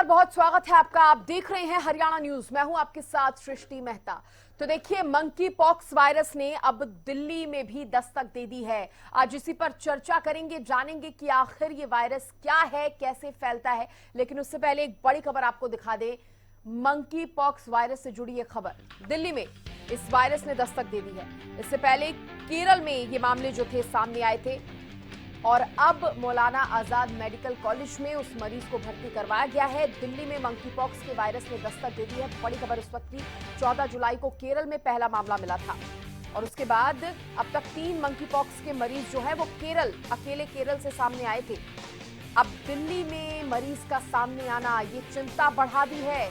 नमस्कार, बहुत स्वागत है आपका। आप देख रहे हैं हरियाणा न्यूज। मैं हूं आपके साथ सृष्टि मेहता। तो देखिए, मंकी पॉक्स वायरस ने अब दिल्ली में भी दस्तक दे दी है। आज इसी पर चर्चा करेंगे, जानेंगे कि आखिर ये वायरस क्या है, कैसे फैलता है। लेकिन उससे पहले एक बड़ी खबर आपको दिखा दे। मंकी पॉक्स वायरस से जुड़ी ये खबर, दिल्ली में इस वायरस ने दस्तक दे दी है। इससे पहले केरल में ये मामले जो थे सामने आए थे और अब मौलाना आजाद मेडिकल कॉलेज में उस मरीज को भर्ती करवाया गया है। दिल्ली में मंकी पॉक्स के वायरस ने दस्तक दे दी है। बड़ी खबर इस वक्त की, 14 जुलाई को केरल में पहला मामला मिला था और उसके बाद अब तक 3 मंकी पॉक्स के मरीज जो है वो अकेले केरल से सामने आए थे। अब दिल्ली में मरीज का सामने आना ये चिंता बढ़ा दी है।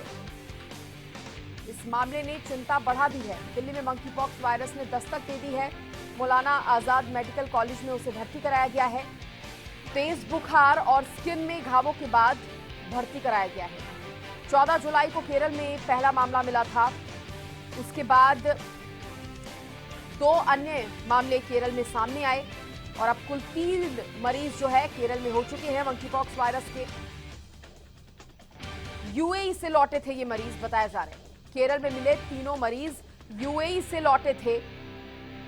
इस मामले ने चिंता बढ़ा दी है। दिल्ली में मंकी पॉक्स वायरस ने दस्तक दे दी है। मौलाना आजाद मेडिकल कॉलेज में उसे भर्ती कराया गया है। तेज बुखार और स्किन में घावों के बाद भर्ती कराया गया है। 14 जुलाई को केरल में पहला मामला मिला था। उसके बाद 2 अन्य मामले केरल में सामने आए और अब कुल 3 मरीज जो है केरल में हो चुके हैं मंकी पॉक्स वायरस के। यूएई से लौटे थे ये मरीज, बताया जा रहा है। केरल में मिले तीनों मरीज यूएई से लौटे थे।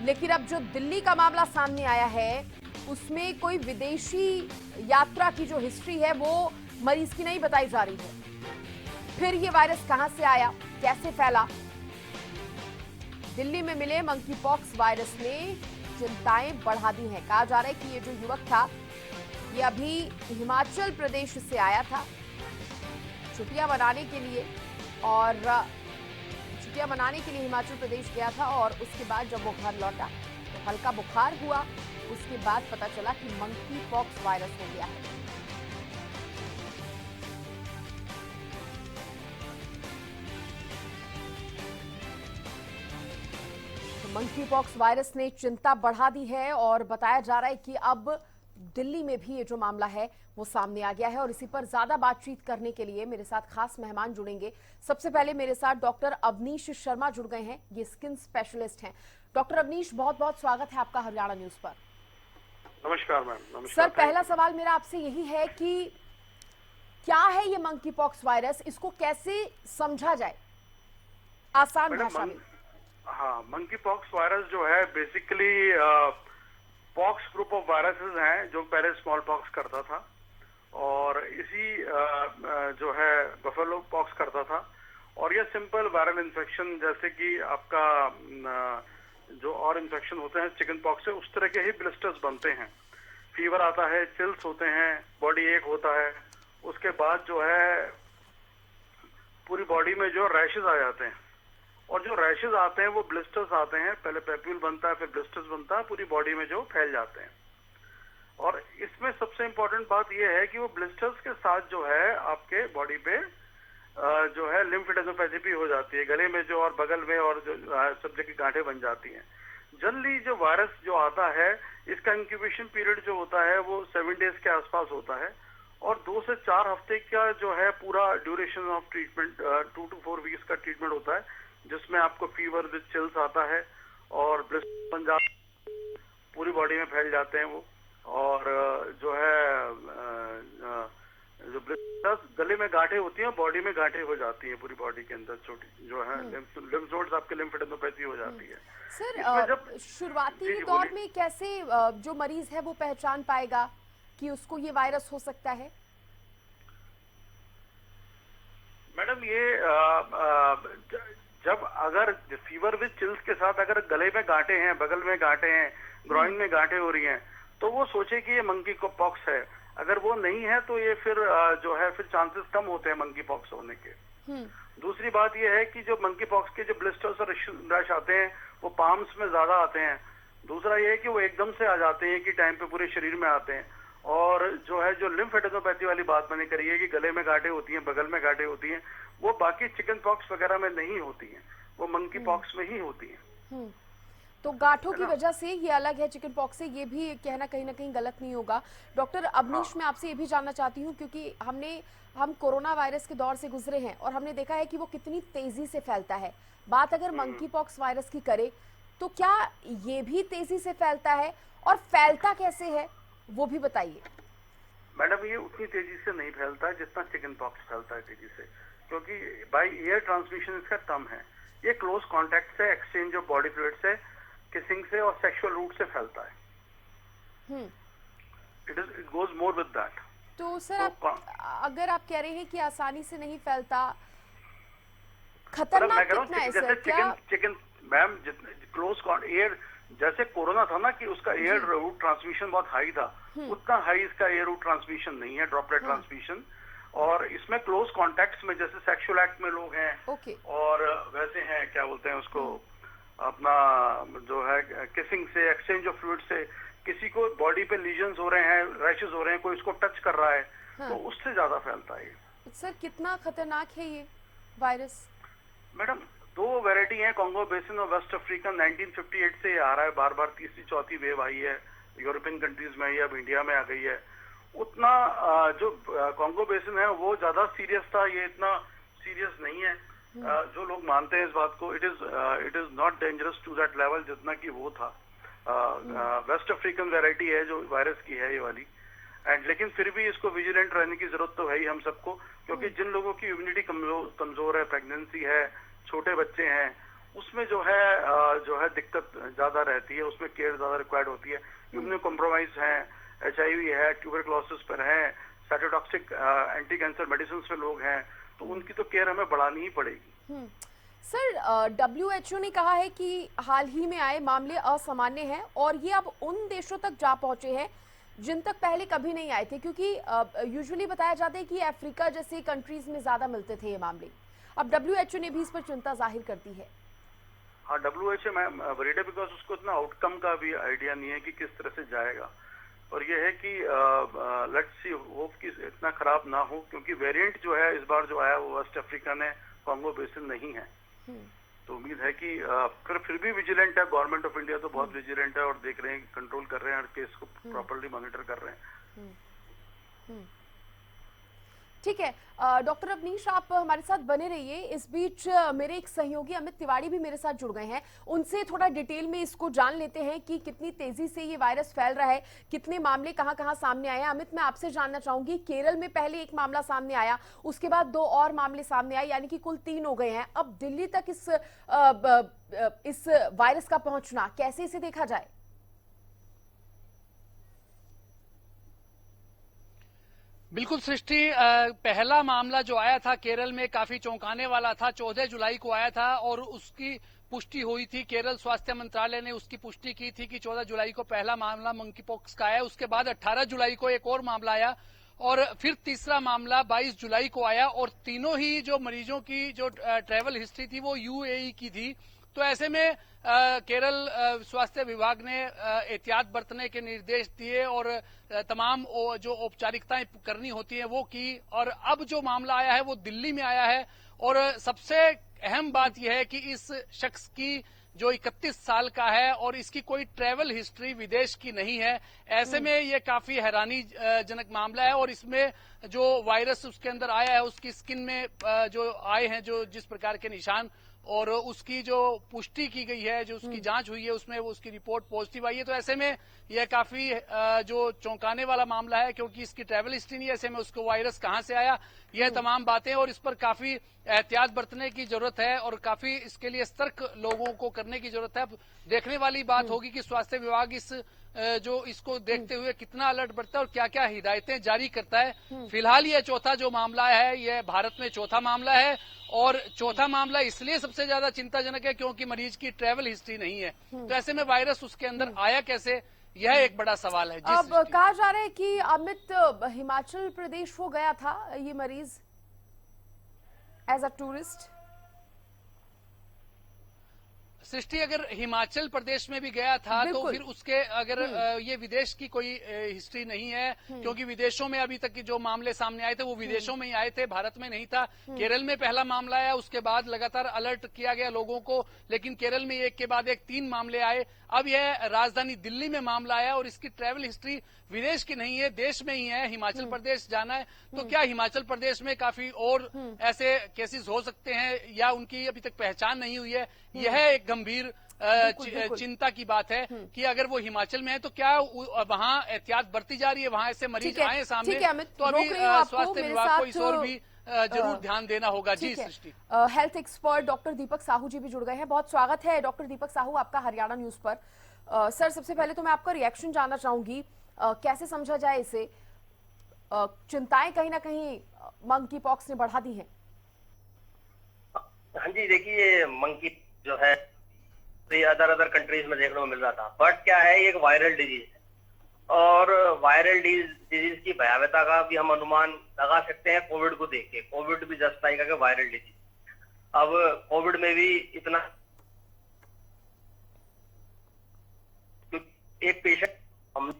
लेकिन अब जो दिल्ली का मामला सामने आया है उसमें कोई विदेशी यात्रा की जो हिस्ट्री है वो मरीज की नहीं बताई जा रही है। फिर ये वायरस कहां से आया, कैसे फैला? दिल्ली में मिले मंकी पॉक्स वायरस ने चिंताएं बढ़ा दी हैं। कहा जा रहा है कि ये जो युवक था ये अभी हिमाचल प्रदेश से आया था छुट्टियां मनाने के लिए और छुट्टियां मनाने के लिए हिमाचल प्रदेश गया था और उसके बाद जब वो घर लौटा तो हल्का बुखार हुआ। उसके बाद पता चला कि मंकी पॉक्स वायरस हो गया है। तो मंकी पॉक्स वायरस ने चिंता बढ़ा दी है और बताया जा रहा है कि अब दिल्ली में भी ये जो मामला है वो सामने आ गया है। और इसी पर ज्यादा बातचीत करने के लिए मेरे साथ खास मेहमान जुड़ेंगे। सबसे पहले मेरे साथ डॉक्टर अवनीश शर्मा जुड़ गए हैं। ये स्किन स्पेशलिस्ट हैं। डॉक्टर अवनीश, बहुत बहुत स्वागत है आपका हरियाणा न्यूज पर। नमस्कार मैम। नमस्कार सर, पहला सवाल मेरा आपसे यही है कि क्या है ये मंकी पॉक्स वायरस, इसको कैसे समझा जाए आसान भाषा में? हाँ, मंकी पॉक्स वायरस जो है basically pox group of viruses हैं जो पहले स्मॉल पॉक्स करता था और इसी जो है बफेलो पॉक्स करता था। और ये सिंपल वायरल इन्फेक्शन जैसे कि आपका जो और इन्फेक्शन होते हैं चिकन पॉक्स से, उस तरह के ही ब्लिस्टर्स बनते हैं। फीवर आता है, चिल्स होते हैं, बॉडी एक होता है। उसके बाद जो है पूरी बॉडी में जो रैशेज आ जाते हैं और जो रैशेज आते हैं वो ब्लिस्टर्स आते हैं। पहले पैप्यूल बनता है, फिर ब्लिस्टर्स बनता है, पूरी बॉडी में जो फैल जाते हैं। और इसमें सबसे इम्पोर्टेंट बात यह है कि वो ब्लिस्टर्स के साथ जो है आपके बॉडी पे जो है लिम्फेडेनोपैथी भी हो जाती है, गले में जो और बगल में, और जो सब जगह गांठें बन जाती हैं। जनरली जो वायरस जो आता है इसका इंक्यूबेशन पीरियड जो होता है वो 7 डेज के आसपास होता है और 2 से 4 हफ्ते का जो है पूरा duration of treatment 2 to 4 weeks का ट्रीटमेंट होता है, जिसमें आपको फीवर विद चिल्स आता है और ब्लिस्टर बन जाते, पूरी बॉडी में फैल जाते हैं वो। और जो है जो ब्लिस्टर्स गले में गांठें होती हैं, बॉडी में गांठें हो जाती हैं, पूरी बॉडी के अंदर छोटी जो है लिम्फ नोड्स आपके लिम्फेडेनोपैथी हो जाती है। सर, जब शुरुआती दौर में कैसे जो मरीज है वो पहचान पाएगा कि उसको ये वायरस हो सकता है? मैडम ये जब अगर फीवर विद चिल्स के साथ अगर गले में गांठें हैं, बगल में गांठें हैं, ग्रॉइन में गांठें हो रही हैं, तो वो सोचे कि ये मंकी पॉक्स है। अगर वो नहीं है तो ये फिर जो है फिर चांसेस कम होते हैं मंकी पॉक्स होने के। दूसरी बात ये है कि जो मंकी पॉक्स के जो ब्लिस्टर्स और रैश आते हैं वो पाम्स में ज्यादा आते हैं। दूसरा ये है कि वो एकदम से आ जाते हैं कि टाइम पे पूरे शरीर में आते हैं। और जो है जो लिम्फेडेनोपैथी वाली बात मैंने करी है कि गले में गांठें होती हैं, बगल में गांठें होती हैं, वो बाकी चिकन पॉक्स वगैरह में नहीं होती हैं, वो मंकी पॉक्स में ही होती हैं। तो गांठों की वजह से ये अलग है चिकन पॉक्स से, ये भी कहना कहीं ना कहीं गलत नहीं होगा। डॉक्टर अवनीश, मैं आपसे ये भी जानना चाहती हूँ क्योंकि हम कोरोना वायरस के दौर से गुजरे हैं और हमने देखा है कि वो कितनी तेजी से फैलता है। बात अगर मंकी पॉक्स वायरस की करें तो क्या ये भी तेजी से फैलता है और फैलता कैसे है वो भी बताइए। मैडम ये उतनी तेजी से नहीं फैलता है जितना चिकन पॉक्स फैलता है तेजी से, क्योंकि बाय एयर ट्रांसमिशन इसका कम है। ये क्लोज कांटेक्ट से, एक्सचेंज ऑफ बॉडी फ्लूइड से, किसिंग से और सेक्सुअल रूट से फैलता है। It goes more with that. तो सर अगर आप कह रहे हैं कि आसानी से नहीं फैलता, खतरनाक कितना है सर? क्या चिकन मैम क्लोज एयर, जैसे कोरोना था ना कि उसका एयर रूट ट्रांसमिशन बहुत हाई था, उतना हाई इसका एयर रूट ट्रांसमिशन नहीं है, ड्रॉपलेट ट्रांसमिशन। और इसमें क्लोज कॉन्टेक्ट्स में जैसे सेक्सुअल एक्ट में लोग हैं और वैसे हैं, क्या बोलते हैं उसको, अपना जो है किसिंग से, एक्सचेंज ऑफ फ्लूइड से, किसी को बॉडी पे लीजन्स हो रहे हैं, रैशेस हो रहे हैं, कोई इसको टच कर रहा है, तो उससे ज्यादा फैलता है। सर कितना खतरनाक है ये वायरस? मैडम दो वैरायटी है, कॉन्गो बेसिन और वेस्ट अफ्रीका। 1958 से आ रहा है, बार बार तीसरी चौथी वेव आई है, यूरोपियन कंट्रीज में आई है, अब इंडिया में आ गई है। उतना जो कॉन्गो बेसिन है वो ज्यादा सीरियस था, ये इतना सीरियस नहीं है। जो लोग मानते हैं इस बात को, it is not dangerous to that level जितना कि वो था। वेस्ट अफ्रीकन वैरायटी है जो वायरस की है ये वाली, एंड लेकिन फिर भी इसको विजिलेंट रहने की जरूरत तो है ही हम सबको, क्योंकि जिन लोगों की इम्यूनिटी कमजोर है, प्रेगनेंसी है, छोटे बच्चे हैं, उसमें जो है दिक्कत ज्यादा रहती है, उसमें केयर ज्यादा रिक्वायर्ड होती है। इम्यूनो कॉम्प्रोमाइज है, HIV है, ट्यूबरक्लोसिस पर है, साइटोटॉक्सिक एंटी कैंसर मेडिसिन पे लोग हैं, तो उनकी तो केयर हमें बढ़ानी ही पड़ेगी। सर WHO ने कहा है कि हाल ही में आए मामले असामान्य हैं और ये अब उन देशों तक जा पहुंचे हैं जिन तक पहले कभी नहीं आए थे, क्योंकि यूजुअली बताया जाता है कि अफ्रीका जैसे कंट्रीज में ज्यादा मिलते थे ये मामले। अब WHO ने भी इस पर चिंता जाहिर कर दी है। हाँ, WHO मैम वरीड है, बिकॉज उसको इतना आउटकम का भी आइडिया नहीं है कि किस तरह से जाएगा। और ये है कि लेट्स सी, होप कि इतना खराब ना हो, क्योंकि वेरिएंट जो है इस बार जो आया वो वेस्ट अफ्रीकन है, कॉन्गो बेसिन नहीं है। तो उम्मीद है कि फिर भी विजिलेंट है, गवर्नमेंट ऑफ इंडिया तो बहुत विजिलेंट है और देख रहे हैं, कंट्रोल कर रहे हैं, केस को प्रॉपर्ली मॉनिटर कर रहे हैं। ठीक है डॉक्टर अवनीश, आप हमारे साथ बने रहिए। इस बीच मेरे एक सहयोगी अमित तिवारी भी मेरे साथ जुड़ गए हैं, उनसे थोड़ा डिटेल में इसको जान लेते हैं कि कितनी तेजी से ये वायरस फैल रहा है, कितने मामले कहां कहां सामने आए हैं। अमित, मैं आपसे जानना चाहूंगी, केरल में पहले एक मामला सामने आया, उसके बाद 2 और मामले सामने आए, यानी कि कुल 3 हो गए हैं। अब दिल्ली तक इस वायरस का पहुंचना, कैसे इसे देखा जाए? बिल्कुल सृष्टि, पहला मामला जो आया था केरल में काफी चौंकाने वाला था। 14 जुलाई को आया था और उसकी पुष्टि हुई थी, केरल स्वास्थ्य मंत्रालय ने उसकी पुष्टि की थी कि 14 जुलाई को पहला मामला मंकी पॉक्स का आया। उसके बाद 18 जुलाई को एक और मामला आया और फिर तीसरा मामला 22 जुलाई को आया, और तीनों ही जो मरीजों की जो ट्रैवल हिस्ट्री थी वो UAE की थी। तो ऐसे में केरल स्वास्थ्य विभाग ने एहतियात बरतने के निर्देश दिए और तमाम जो औपचारिकताएं करनी होती हैं वो की। और अब जो मामला आया है वो दिल्ली में आया है, और सबसे अहम बात यह है कि इस शख्स की जो 31 साल का है और इसकी कोई ट्रैवल हिस्ट्री विदेश की नहीं है। ऐसे में ये काफी हैरानीजनक मामला है, और इसमें जो वायरस उसके अंदर आया है उसकी स्किन में जो आए हैं जो जिस प्रकार के निशान, और उसकी जो पुष्टि की गई है, जो उसकी जांच हुई है उसमें वो उसकी रिपोर्ट पॉजिटिव आई है। तो ऐसे में यह काफी जो चौंकाने वाला मामला है, क्योंकि इसकी ट्रैवल हिस्ट्री नहीं है, ऐसे में उसको वायरस कहां से आया, यह तमाम बातें, और इस पर काफी एहतियात बरतने की जरूरत है और काफी इसके लिए सतर्क लोगों को करने की जरूरत है। देखने वाली बात होगी कि स्वास्थ्य विभाग जो इसको देखते हुए कितना अलर्ट बरतता है और क्या क्या हिदायतें जारी करता है। फिलहाल यह चौथा जो मामला है, यह भारत में चौथा मामला है, और चौथा मामला इसलिए सबसे ज्यादा चिंताजनक है क्योंकि मरीज की ट्रैवल हिस्ट्री नहीं है। तो ऐसे में वायरस उसके अंदर आया कैसे, यह एक बड़ा सवाल है। अब कहा जा रहा है कि अमित, हिमाचल प्रदेश वो गया था ये मरीज एज अ टूरिस्ट। सृष्टि, अगर हिमाचल प्रदेश में भी गया था तो फिर उसके अगर ये विदेश की कोई हिस्ट्री नहीं है, क्योंकि विदेशों में अभी तक जो मामले सामने आए थे वो विदेशों में ही आए थे, भारत में नहीं था। केरल में पहला मामला आया, उसके बाद लगातार अलर्ट किया गया लोगों को, लेकिन केरल में एक के बाद एक 3 मामले आए। अब यह राजधानी दिल्ली में मामला आया और इसकी ट्रैवल हिस्ट्री विदेश की नहीं है, देश में ही है, हिमाचल प्रदेश जाना है, तो क्या हिमाचल प्रदेश में काफी और ऐसे केसेस हो सकते हैं या उनकी अभी तक पहचान नहीं हुई है? यह एक गंभीर बिल्कुल। चिंता की बात है कि अगर वो हिमाचल में है तो क्या वहाँ एहतियात बरती जा रही है, वहाँ ऐसे मरीज आए सामने, ठीक है अमित, तो अभी रोक रही हूँ आपको, स्वास्थ्य मेरे विभाग को इस साथ ओर भी जरूर ध्यान देना होगा। जी ठीक है। सृष्टि। हेल्थ एक्सपर्ट डॉक्टर दीपक साहू जी भी जुड़ गए हैं। बहुत स्वागत है डॉक्टर दीपक साहू आपका हरियाणा न्यूज पर। सर, सबसे पहले तो मैं आपका रिएक्शन जानना चाहूंगी, कैसे समझा जाए इसे? चिंताएं कहीं ना कहीं मंकी पॉक्स ने बढ़ा दी हैं। हाँ जी, देखिए मंकी जो है तो ये अदर कंट्रीज में देखने को मिल रहा था, बट क्या है, ये एक वायरल डिजीज है और वायरल डिजीज की भयावहता का भी हम अनुमान लगा सकते हैं कोविड को देख के। कोविड भी जस्ट लाइक है वायरल डिजीज। अब कोविड में भी इतना एक पेशेंट हम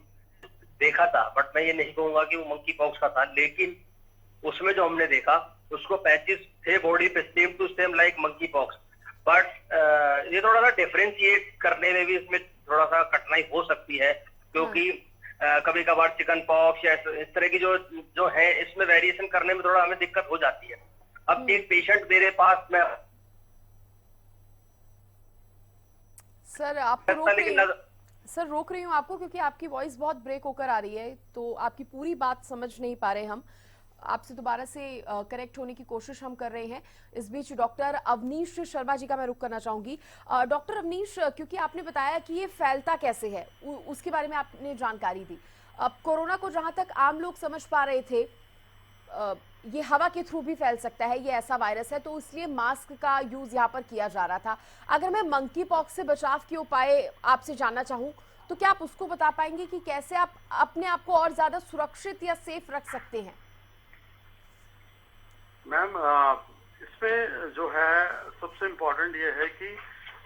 देखा था, बट मैं ये नहीं कहूंगा कि वो मंकी पॉक्स का था, लेकिन उसमें जो हमने देखा उसको पैचेस थे बॉडी पे same to same like monkeypox. But ये थोड़ा सा डिफरेंशिएट करने में भी इसमें थोड़ा सा कठिनाई हो सकती है, क्योंकि कभी कभार चिकन पॉक्स या इस तरह की जो है इसमें वेरिएशन करने में थोड़ा हमें दिक्कत हो जाती है। अब एक पेशेंट मेरे पास में सर आपको रोक रही हूँ आपको, क्योंकि आपकी वॉइस बहुत ब्रेक होकर आ रही है, तो आपकी पूरी बात समझ नहीं पा रहे हम। आपसे दोबारा से करेक्ट होने की कोशिश हम कर रहे हैं। इस बीच डॉक्टर अवनीश शर्मा जी का मैं रुख करना चाहूंगी। डॉक्टर अवनीश, क्योंकि आपने बताया कि ये फैलता कैसे है, उसके बारे में आपने जानकारी दी। अब कोरोना को जहां तक आम लोग समझ पा रहे थे, ये हवा के थ्रू भी फैल सकता है, ये ऐसा वायरस है, तो इसलिए मास्क का यूज यहाँ पर किया जा रहा था। अगर मैं मंकी पॉक्स से बचाव के उपाय आपसे जानना चाहूं, तो क्या आप उसको बता पाएंगे कि कैसे आप अपने आप को और ज्यादा सुरक्षित या सेफ रख सकते हैं? मैम, इसमें जो है सबसे इम्पोर्टेंट ये है कि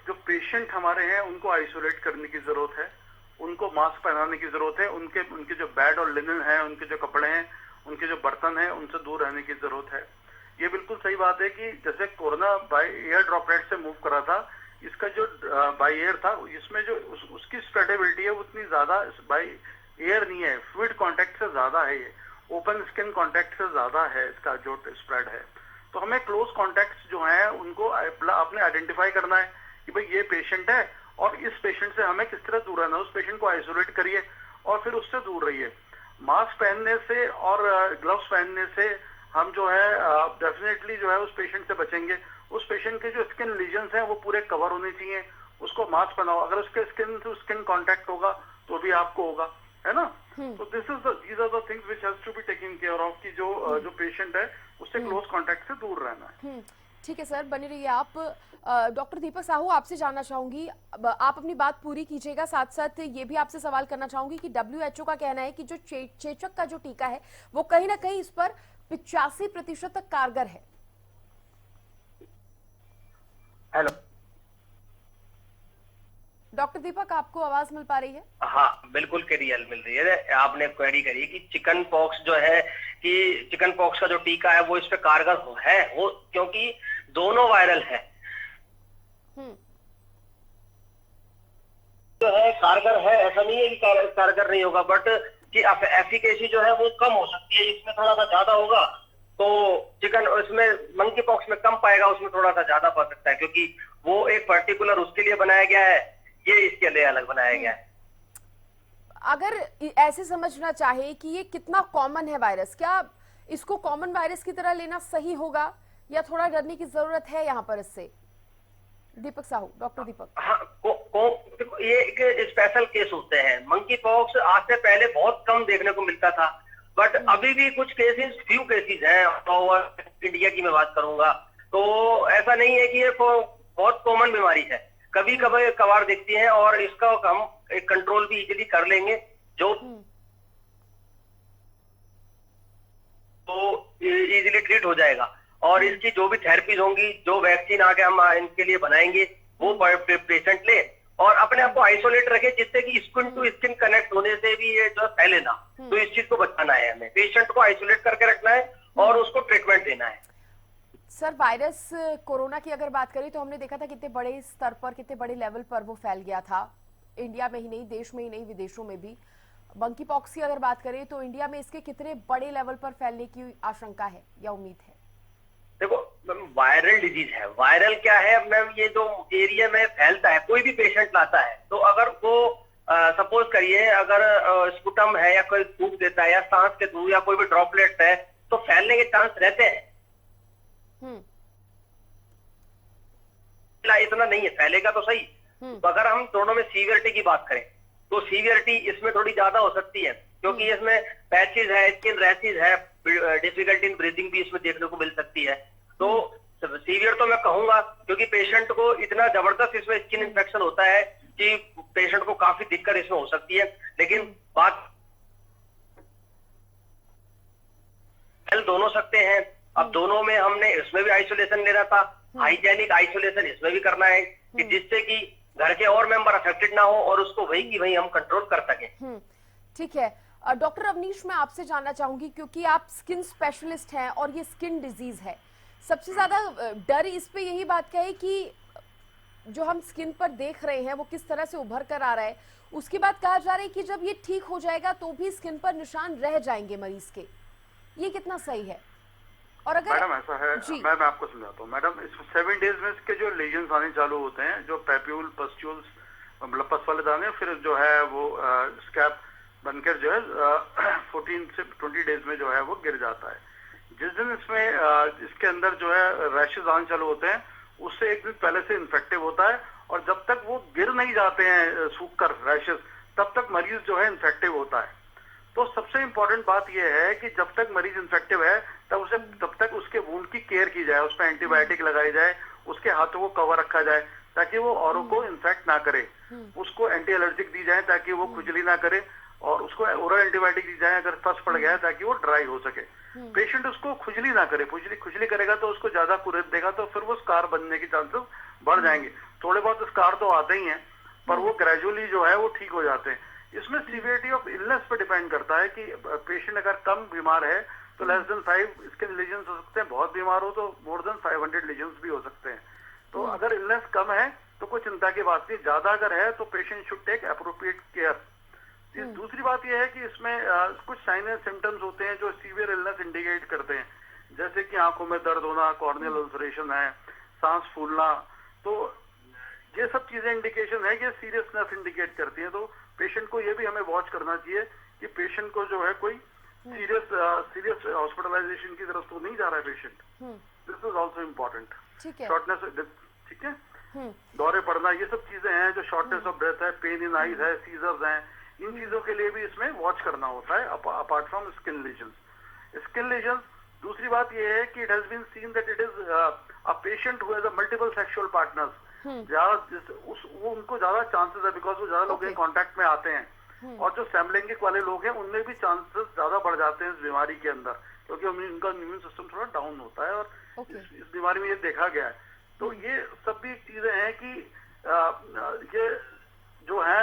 जो पेशेंट हमारे हैं उनको आइसोलेट करने की जरूरत है, उनको मास्क पहनाने की जरूरत है, उनके जो बेड और लिनन है, उनके जो कपड़े हैं, उनके जो बर्तन हैं, उनसे दूर रहने की जरूरत है। ये बिल्कुल सही बात है कि जैसे कोरोना बाय एयर ड्रॉपलेट से मूव करा था, इसका जो बाय एयर था इसमें जो उसकी स्प्रेडेबिलिटी है उतनी ज्यादा बाय एयर नहीं है, फ्लूइड कांटेक्ट से ज्यादा है, ये ओपन स्किन कांटेक्ट से ज्यादा है इसका जो स्प्रेड है। तो हमें क्लोज कांटेक्ट्स जो हैं उनको आपने आइडेंटिफाई करना है कि भाई ये पेशेंट है और इस पेशेंट से हमें किस तरह दूर रहना है। उस पेशेंट को आइसोलेट करिए और फिर उससे दूर रहिए। मास्क पहनने से और ग्लव्स पहनने से हम जो है डेफिनेटली जो है उस पेशेंट से बचेंगे। उस पेशेंट के जो स्किन लीजन्स हैं वो पूरे कवर होने चाहिए, उसको मास्क पहनाओ। अगर उसके स्किन टू स्किन कांटेक्ट होगा तो भी आपको होगा, है ना? तो these are the things which has to be taken care of कि जो पेशेंट है उससे क्लोज कांटेक्ट से दूर रहना है। ठीक है सर, बने रहिए आप। डॉक्टर दीपक साहू, आपसे जानना चाहूंगी, आप अपनी बात पूरी कीजिएगा, साथ साथ ये भी आपसे सवाल करना चाहूंगी कि WHO का कहना है कि जो चेचक का जो टीका है वो कहीं ना कहीं इस पर 85% तक कारगर है। हेलो डॉक्टर दीपक, आपको आवाज मिल पा रही है? हाँ, बिल्कुल क्लियर मिल रही है। आपने क्वेरी करी कि चिकन पॉक्स जो है, कि चिकन पॉक्स का जो टीका है वो इस पे कारगर है, वो क्योंकि दोनों वायरल है। जो है कारगर है, ऐसा नहीं है कि कारगर नहीं होगा, बट कि एफिकेसी जो है वो कम हो सकती है। इसमें थोड़ा सा ज्यादा होगा तो चिकन उसमें मंकी पॉक्स में कम पाएगा, उसमें थोड़ा सा ज्यादा पा सकता है, क्योंकि वो एक पर्टिकुलर उसके लिए बनाया गया है, ये इसके लिए अलग बनाया गया है। अगर ऐसे समझना चाहे कि ये कितना कॉमन है वायरस, क्या इसको कॉमन वायरस की तरह लेना सही होगा या थोड़ा डरने की जरूरत है यहाँ पर इससे? दीपक साहू, डॉक्टर दीपक। हाँ, ये एक स्पेशल केस होते हैं। मंकी पॉक्स आज से पहले बहुत कम देखने को मिलता था, बट अभी भी कुछ केसेस, फ्यू केसेस हैं ओवर इंडिया की मैं बात करूंगा, तो ऐसा नहीं है कि ये बहुत कॉमन बीमारी है। कभी कभी कभार दिखती है और इसका हम एक कंट्रोल भी इजीली कर लेंगे, जो तो इजीली ट्रीट हो जाएगा। और इसकी जो भी थेरेपीज होंगी, जो वैक्सीन आगे हम इनके लिए बनाएंगे, वो पेशेंट ले और अपने आप को आइसोलेट रखे, जिससे कि स्किन टू स्किन कनेक्ट होने से भी ये जो फैले ना। तो इस चीज को बचाना है, हमें पेशेंट को आइसोलेट करके रखना है और उसको ट्रीटमेंट देना है। सर, वायरस कोरोना की अगर बात करें तो हमने देखा था कितने बड़े स्तर पर, कितने बड़े लेवल पर वो फैल गया था, इंडिया में ही नहीं, देश में ही नहीं, विदेशों में भी। मंकी पॉक्स की अगर बात करें तो इंडिया में इसके कितने बड़े लेवल पर फैलने की आशंका है या उम्मीद है? देखो मैम, वायरल डिजीज है। वायरल क्या है मैम, ये जो एरिया में फैलता है, कोई भी पेशेंट लाता है तो अगर वो सपोज करिए अगर स्पुटम है या कोई थूक देता है या सांस के थ्रू या कोई भी ड्रॉपलेट है तो फैलने के चांस रहते हैं। इतना नहीं है, फैलेगा तो सही। तो अगर हम दोनों में सीवियरिटी की बात करें तो सीवियरिटी इसमें थोड़ी ज्यादा हो सकती है, क्योंकि इसमें पैचेस है, स्किन रैशेज है, डिफिकल्टी इन ब्रीथिंग भी इसमें देखने को मिल सकती है। तो सीवियर तो मैं कहूंगा, क्योंकि पेशेंट को इतना जबरदस्त इसमें स्किन इन्फेक्शन होता है कि पेशेंट को काफी दिक्कत इसमें हो सकती है। लेकिन बात दोनों सकते हैं। अब दोनों में हमने इसमें भी आइसोलेशन लेना था, हाइजेनिक आइसोलेशन इसमें भी करना है कि जिससे कि घर के और मेंबर अफेक्टेड ना हो और उसको वही की वही हम कंट्रोल कर सकें। ठीक है डॉक्टर अवनीश, मैं आपसे जानना चाहूंगी क्योंकि आप स्किन स्पेशलिस्ट हैं और ये स्किन डिजीज है, सबसे ज्यादा डर इस पे यही बात का है कि जो हम स्किन पर देख रहे हैं वो किस तरह से उभर कर आ रहा है। उसके बाद कहा जा रहा है कि जब ये ठीक हो जाएगा तो भी स्किन पर निशान रह जाएंगे मरीज के, ये कितना सही है? और अगर मैडम ऐसा है, मैं आपको समझाता हूँ मैडम। इस 7 डेज में इसके जो लीजन्स आने चालू होते हैं, जो पैप्यूल, पस्ट्यूल्स, मतलब पस वाले दाने, फिर जो है वो स्कैब बनकर जो है 14 से 20 डेज में जो है वो गिर जाता है। जिस दिन इसमें इसके अंदर जो है रैशेज आने चालू होते हैं उससे एक दिन पहले से इन्फेक्टिव होता है, और जब तक वो गिर नहीं जाते हैं सूख कर रैशेज, तब तक मरीज जो है इन्फेक्टिव होता है। तो सबसे इम्पोर्टेंट बात यह है कि जब तक मरीज इन्फेक्टिव है तब तक उसके वुंड की केयर की जाए, उस पर एंटीबायोटिक लगाई जाए, उसके हाथों को कवर रखा जाए ताकि वो औरों को इन्फेक्ट ना करे, उसको एंटी एलर्जिक दी जाए ताकि वो खुजली ना करे, और उसको ओरल एंटीबायोटिक दी जाए अगर फर्स्ट पड़ गया है ताकि वो ड्राई हो सके। पेशेंट उसको खुजली ना करे, खुजली करेगा तो उसको ज्यादा कुरेद देगा तो फिर वो स्कार बनने के चांसेस बढ़ जाएंगे। थोड़े बहुत स्कार तो आते ही हैं पर वो ग्रेजुअली जो है वो ठीक हो जाते हैं। इसमें सीवियरिटी ऑफ इलनेस पे डिपेंड करता है कि पेशेंट अगर कम बीमार है तो लेस देन 5 स्किन लीजन्स हो सकते हैं, बहुत बीमार हो तो मोर देन 500 लीजन्स भी हो सकते हैं। तो अगर इलनेस कम है तो कोई चिंता की बात नहीं, ज्यादा अगर है तो patient should take appropriate care. दूसरी बात यह है कि इसमें कुछ साइन एंड सिम्टम्स होते हैं जो सीवियर इलनेस इंडिकेट करते हैं, जैसे कि आंखों में दर्द होना, कॉर्नियल अल्सरेशन है, सांस फूलना। तो ये सब चीजें इंडिकेशन है कि सीरियसनेस इंडिकेट करती है। तो पेशेंट को ये भी हमें वॉच करना चाहिए कि पेशेंट को जो है कोई सीरियस हॉस्पिटलाइजेशन की तरफ तो नहीं जा रहा है patient. This is also important. Shortness, ठीक है, दौरे पड़ना, ये सब चीजें हैं जो शॉर्टनेस ऑफ ब्रेथ है, पेन इन आईज है, सीजर्स हैं, इन चीजों के लिए भी इसमें वॉच करना होता है अपार्ट फ्रॉम स्किन लीजन्स। दूसरी बात यह है कि it has been seen that it is a patient who has a multiple sexual partners, वो उनको ज्यादा चांसेस है बिकॉज वो ज्यादा लोग के कांटेक्ट में आते हैं, और जो समलैंगिक वाले लोग हैं उनमें भी चांसेस ज्यादा बढ़ जाते हैं इस बीमारी के अंदर, क्योंकि उनका इम्यून सिस्टम थोड़ा डाउन होता है और इस बीमारी में ये देखा गया है। तो ये सब भी चीजें हैं कि ये जो है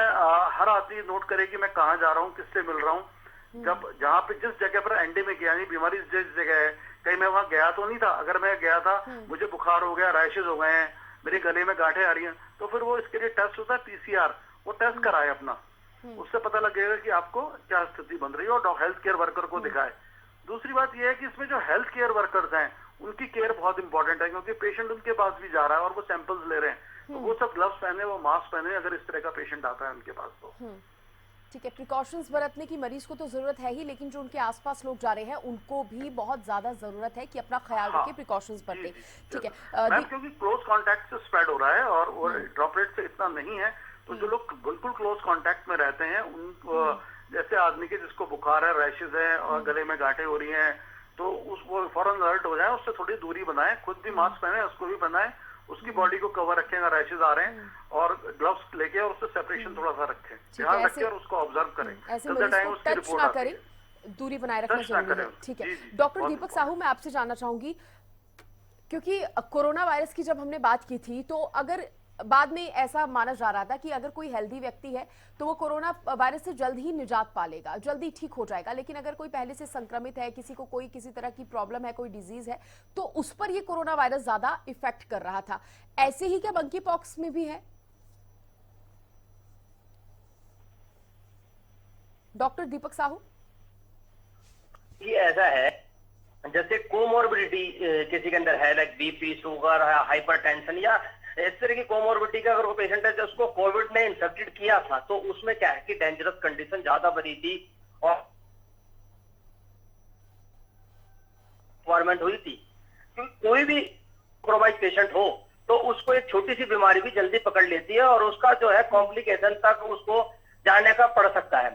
हर आदमी नोट करे कि मैं कहाँ जा रहा हूँ, किससे मिल रहा हूँ। जब जहाँ पे जिस जगह पर एंडेमिक यानी बीमारी जिस जगह है, कहीं मैं वहां गया तो नहीं था, अगर मैं गया था मुझे बुखार हो गया, रैशेज हो गए हैं, मेरे गले में गांठें आ रही हैं, तो फिर वो इसके लिए टेस्ट होता है PCR, वो टेस्ट कराए अपना, उससे पता लगेगा कि आपको क्या स्थिति बन रही है, और हेल्थ केयर वर्कर को दिखाए। दूसरी बात यह है कि इसमें जो हेल्थ केयर वर्कर्स हैं उनकी केयर बहुत इंपॉर्टेंट है, क्योंकि पेशेंट उनके पास भी जा रहा है और वो सैंपल्स ले रहे हैं, तो वो सब ग्लव्स पहने, वो मास्क पहने अगर इस तरह का पेशेंट आता है उनके पास तो। ठीक है, प्रिकॉशंस बरतने की मरीज को तो जरूरत है ही, लेकिन जो उनके आसपास लोग जा रहे हैं उनको भी बहुत ज्यादा जरूरत है कि अपना ख्याल रखें, प्रिकॉशंस बरतें। ठीक है मैम, क्योंकि क्लोज कांटेक्ट से स्प्रेड हो रहा है और ड्रॉपलेट से इतना नहीं है, तो जो लोग बिल्कुल क्लोज कांटेक्ट में रहते हैं उनको, जैसे आदमी के जिसको बुखार है, रैशेज है और गले में गांठें हो रही हैं, तो वो फौरन अलर्ट हो जाए, उससे थोड़ी दूरी बनाए, खुद भी मास्क पहने, उसको भी बनाए, उसकी बॉडी को कवर रखें अगर रैशेज आ रहे हैं, और ग्लव्स लेके और उससे सेपरेशन थोड़ा सा रखें, ध्यान रखें और उसको ऑब्जर्व करें, ऐसे मरीज को टच ना करें, दूरी बनाए रखना जरूरी है। ठीक है डॉक्टर दीपक साहू, मैं आपसे जानना चाहूंगी, क्योंकि कोरोना वायरस की जब हमने बात की थी तो अगर बाद में ऐसा माना जा रहा था कि अगर कोई हेल्दी व्यक्ति है तो वो कोरोना वायरस से जल्द ही निजात पा लेगा, जल्दी ठीक हो जाएगा, लेकिन अगर कोई पहले से संक्रमित है, किसी को कोई किसी तरह की प्रॉब्लम है, कोई डिजीज है, तो उस पर ये कोरोना वायरस ज्यादा इफेक्ट कर रहा था। ऐसे ही क्या मंकी पॉक्स में भी है? डॉक्टर दीपक साहू। ये ऐसा है, जैसे कोमोर्बिडिटी किसी के अंदर है, लाइक बीपी, शुगर, हाइपरटेंशन या इस तरह की कोमोर्बिडिटी का अगर वो पेशेंट है, जो उसको कोविड ने इन्फेक्टेड किया था, तो उसमें क्या है कि डेंजरस कंडीशन ज्यादा बनी थी और रिक्वायरमेंट हुई थी। कोई भी कॉम्प्रोमाइज पेशेंट हो तो उसको एक छोटी सी बीमारी भी जल्दी पकड़ लेती है और उसका जो है कॉम्प्लिकेशन तक उसको जाने का पड़ सकता है।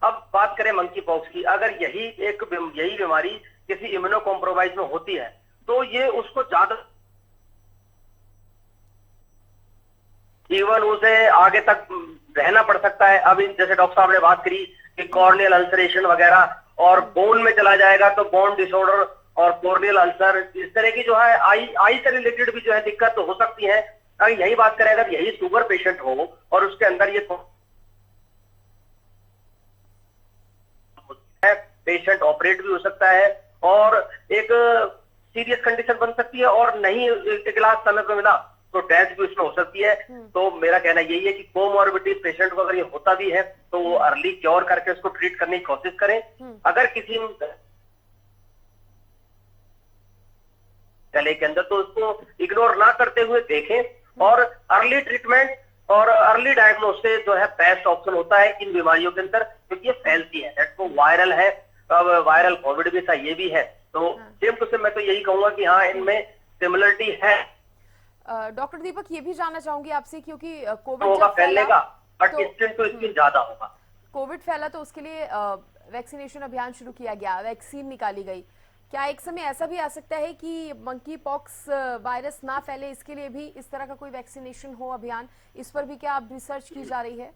अब बात करें मंकी पॉक्स की, अगर यही बीमारी किसी इम्यूनो कॉम्प्रोमाइज में होती है तो ये उसको ज्यादा इवन उसे आगे तक रहना पड़ सकता है। अब जैसे डॉक्टर साहब ने बात करी कि कॉर्नियल अल्सरेशन वगैरह और बोन में चला जाएगा तो बोन डिसऑर्डर और कॉर्नियल अल्सर, इस तरह की जो है आई से रिलेटेड भी जो है दिक्कत तो हो सकती है। अगर यही बात करें, अगर यही शुगर पेशेंट हो और उसके अंदर ये पेशेंट ऑपरेट भी हो सकता है और एक सीरियस कंडीशन बन सकती है और नहीं इलाज समय पर मिला तो डेथ भी उसमें हो सकती है। तो मेरा कहना यही है कि कोमॉर्बिडिटी पेशेंट को अगर ये होता भी है तो वो अर्ली क्योर करके उसको ट्रीट करने की कोशिश करें। अगर किसी गले के अंदर तो उसको इग्नोर ना करते हुए देखें और अर्ली ट्रीटमेंट और अर्ली डायग्नोसिस जो है बेस्ट ऑप्शन होता है इन बीमारियों के अंदर, क्योंकि ये फैलती है। तो वायरल है, अब वायरल कोविड भी था, ये भी है, तो सेम टू सेम मैं तो यही कहूंगा कि हाँ, इनमें सिमिलरिटी है। डॉक्टर दीपक, ये भी जानना चाहूंगी आपसे, क्योंकि कोविड होगा जब फैलेगा बट तो स्किन टू स्किन ज्यादा होगा। कोविड फैला तो उसके लिए वैक्सीनेशन अभियान शुरू किया गया, वैक्सीन निकाली गई। क्या एक समय ऐसा भी आ सकता है कि मंकी पॉक्स वायरस ना फैले, इसके लिए भी इस तरह का कोई वैक्सीनेशन हो अभियान? इस पर भी क्या आप रिसर्च की जा रही है?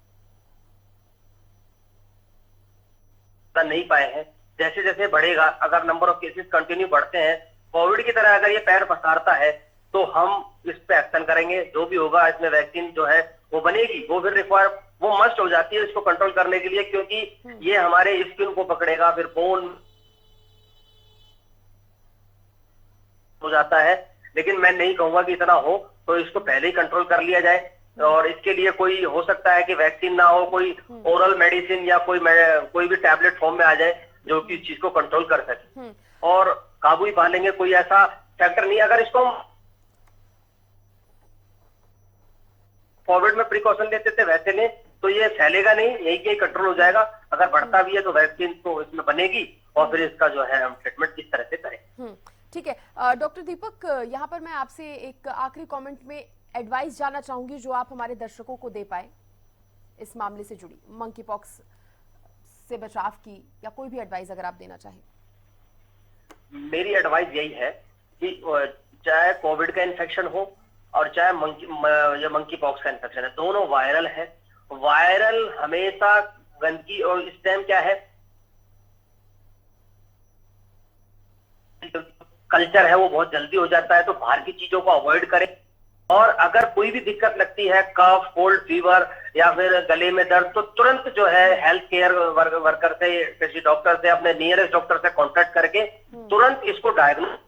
नहीं पाए हैं। जैसे जैसे बढ़ेगा, अगर नंबर ऑफ केसेस कंटिन्यू बढ़ते हैं, कोविड की तरह अगर ये पैर पसारता है तो हम इस पे एक्शन करेंगे। जो भी होगा इसमें वैक्सीन जो है वो बनेगी, वो फिर वो मस्ट हो जाती है इसको कंट्रोल करने के लिए, क्योंकि ये हमारे स्किन को पकड़ेगा, फिर बोन हो जाता है। लेकिन मैं नहीं कहूंगा कि इतना हो, तो इसको पहले ही कंट्रोल कर लिया जाए। और इसके लिए कोई हो सकता है कि वैक्सीन ना हो, कोई ओरल मेडिसिन या कोई भी टैबलेट फॉर्म में आ जाए जो कि इस चीज को कंट्रोल कर सके और काबू ही पा लेंगे। कोई ऐसा फैक्टर नहीं, अगर इसको कोविड में प्रिकॉशन लेते थे वैसे लें तो ये फैलेगा नहीं, यही कंट्रोल हो जाएगा। अगर बढ़ता भी है तो वैक्सीन तो इसमें बनेगी और फिर इसका जो है हम ट्रीटमेंट किस तरह से करें। ठीक है डॉक्टर दीपक, यहाँ पर मैं आपसे एक आखिरी कमेंट में एडवाइस जानना चाहूंगी जो आप हमारे दर्शकों को दे पाए इस मामले से जुड़ी, मंकी पॉक्स से बचाव की, या कोई भी एडवाइस अगर आप देना चाहें। मेरी एडवाइस यही है कि चाहे कोविड का इन्फेक्शन हो और चाहे मंकी पॉक्स का इन्फेक्शन है, दोनों वायरल है। वायरल हमेशा गंदगी, और इस टाइम क्या है, कल्चर है वो बहुत जल्दी हो जाता है, तो बाहर की चीजों को अवॉइड करें। और अगर कोई भी दिक्कत लगती है, कफ, कोल्ड, फीवर या फिर गले में दर्द, तो तुरंत जो है हेल्थ केयर वर्कर से, किसी डॉक्टर से, अपने नियरेस्ट डॉक्टर से कांटेक्ट करके तुरंत इसको डायग्नोस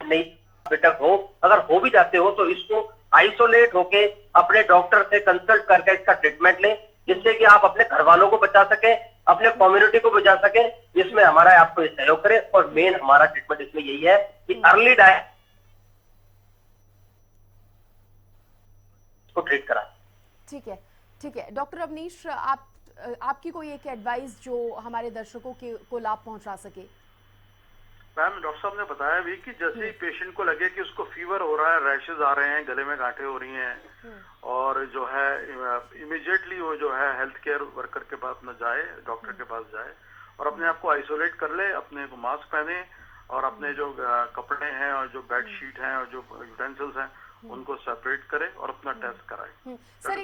नहीं बेटा हो। अगर हो भी जाते हो तो इसको आइसोलेट होके अपने डॉक्टर से कंसल्ट करके इसका ट्रीटमेंट लें, जिससे कि आप अपने घर वालों को बचा सके, अपने कम्युनिटी को बचा सके। इसमें हमारा आपको सहयोग करें और मेन हमारा ट्रीटमेंट इसमें यही है कि अर्ली को ट्रीट करा। ठीक है डॉक्टर अवनीश, आपकी कोई एक एडवाइस जो हमारे दर्शकों को लाभ पहुंचा सके। मैम, डॉक्टर साहब ने बताया भी कि जैसे ही पेशेंट को लगे कि उसको फीवर हो रहा है, रैशेज आ रहे हैं, गले में गांठें हो रही हैं, और जो है इमीडिएटली वो जो है हेल्थ केयर वर्कर के पास न जाए, डॉक्टर के पास जाए और अपने आप को आइसोलेट कर ले, अपने को मास्क पहने और अपने जो कपड़े हैं और जो बेड शीट हैं और जो यूटेंसिल्स हैं उनको सेपरेट करें और अपना टेस्ट कराएं। सर,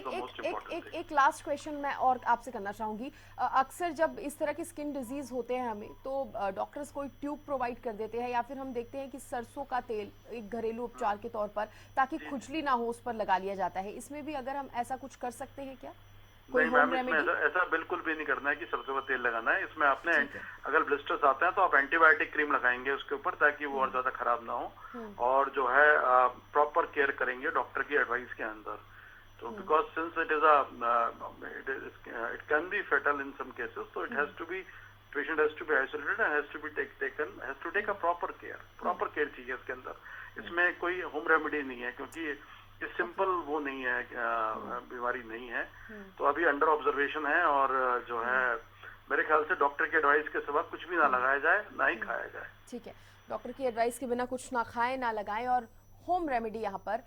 एक लास्ट क्वेश्चन मैं और आपसे करना चाहूंगी। अक्सर जब इस तरह के स्किन डिजीज होते हैं हमें, तो डॉक्टर्स कोई ट्यूब प्रोवाइड कर देते हैं या फिर हम देखते हैं कि सरसों का तेल एक घरेलू उपचार के तौर पर, ताकि खुजली ना हो, उस पर लगा लिया जाता है। इसमें भी अगर हम ऐसा कुछ कर सकते हैं क्या? नहीं मैम, इसमें ऐसा बिल्कुल भी नहीं करना है कि सरसों का तेल लगाना है। इसमें आपने अगर ब्लिस्टर्स आते हैं तो आप एंटीबायोटिक क्रीम लगाएंगे उसके ऊपर, ताकि वो और ज्यादा खराब ना हो, और जो है प्रॉपर केयर करेंगे डॉक्टर की एडवाइस के अंदर। So because since it is it can be fatal in some cases, so it has to be, patient has to be isolated and has to be has to take a proper care चाहिए इसके अंदर। इसमें कोई home remedy नहीं है, क्योंकि ये simple वो नहीं है, बीमारी नहीं है। तो अभी अंडर ऑब्जर्वेशन है, और जो है मेरे ख्याल से डॉक्टर की एडवाइस के सिवा कुछ भी ना लगाया जाए, ना ही खाया जाए। ठीक है, डॉक्टर की एडवाइस के बिना कुछ ना खाएं ना लगाएं, और होम रेमेडी यहाँ पर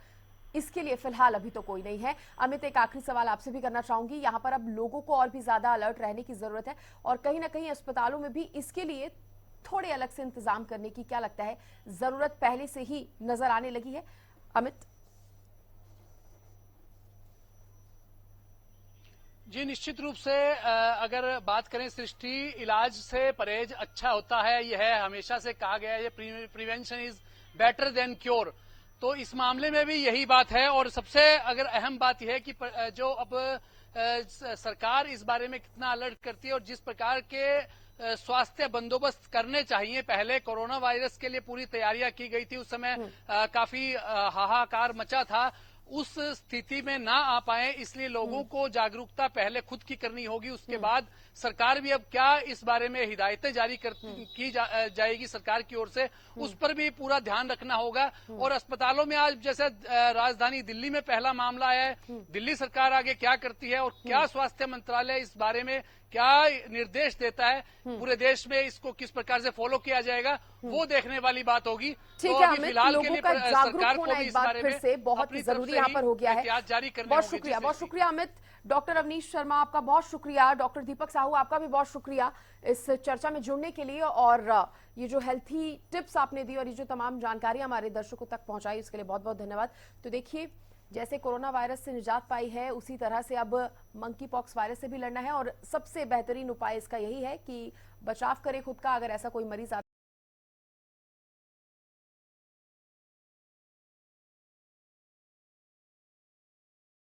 इसके लिए फिलहाल अभी तो कोई नहीं है। अमित, एक आखिरी सवाल आपसे भी करना चाहूंगी। यहाँ पर अब लोगों को और भी ज्यादा अलर्ट रहने की जरूरत है, और कहीं ना कहीं अस्पतालों में भी इसके लिए थोड़े अलग से इंतजाम करने की, क्या लगता है, जरूरत पहले से ही नजर आने लगी है? अमित जी, निश्चित रूप से अगर बात करें सृष्टि, इलाज से परहेज अच्छा होता है, यह हमेशा से कहा गया है, prevention is better than cure. तो इस मामले में भी यही बात है, और सबसे अगर अहम बात यह है कि जो अब सरकार इस बारे में कितना अलर्ट करती है, और जिस प्रकार के स्वास्थ्य बंदोबस्त करने चाहिए, पहले कोरोना वायरस के लिए पूरी तैयारियां की गई थी, उस समय काफी हाहाकार मचा था, उस स्थिति में ना आ पाए, इसलिए लोगों को जागरूकता पहले खुद की करनी होगी। उसके बाद सरकार भी अब क्या इस बारे में हिदायतें जारी की जाएगी सरकार की ओर से, उस पर भी पूरा ध्यान रखना होगा। और अस्पतालों में आज जैसे राजधानी दिल्ली में पहला मामला आया है, दिल्ली सरकार आगे क्या करती है और क्या स्वास्थ्य मंत्रालय इस बारे में क्या निर्देश देता है, पूरे देश में इसको किस प्रकार से फॉलो किया जाएगा, वो देखने वाली बात होगी। ठीक है अमित, लोगों का जागरूक होना एक बार फिर से बहुत जरूरी यहाँ पर हो गया है। जारी करने बहुत शुक्रिया अमित। डॉक्टर अवनीश शर्मा आपका बहुत शुक्रिया, डॉक्टर दीपक साहू आपका भी बहुत शुक्रिया इस चर्चा में जुड़ने के लिए, और ये जो हेल्थी टिप्स आपने दी और ये जो तमाम जानकारी हमारे दर्शकों तक पहुंचाई, उसके लिए बहुत बहुत धन्यवाद। तो देखिए, जैसे कोरोना वायरस से निजात पाई है, उसी तरह से अब मंकी पॉक्स वायरस से भी लड़ना है, और सबसे बेहतरीन उपाय इसका यही है कि बचाव करें खुद का। अगर ऐसा कोई मरीज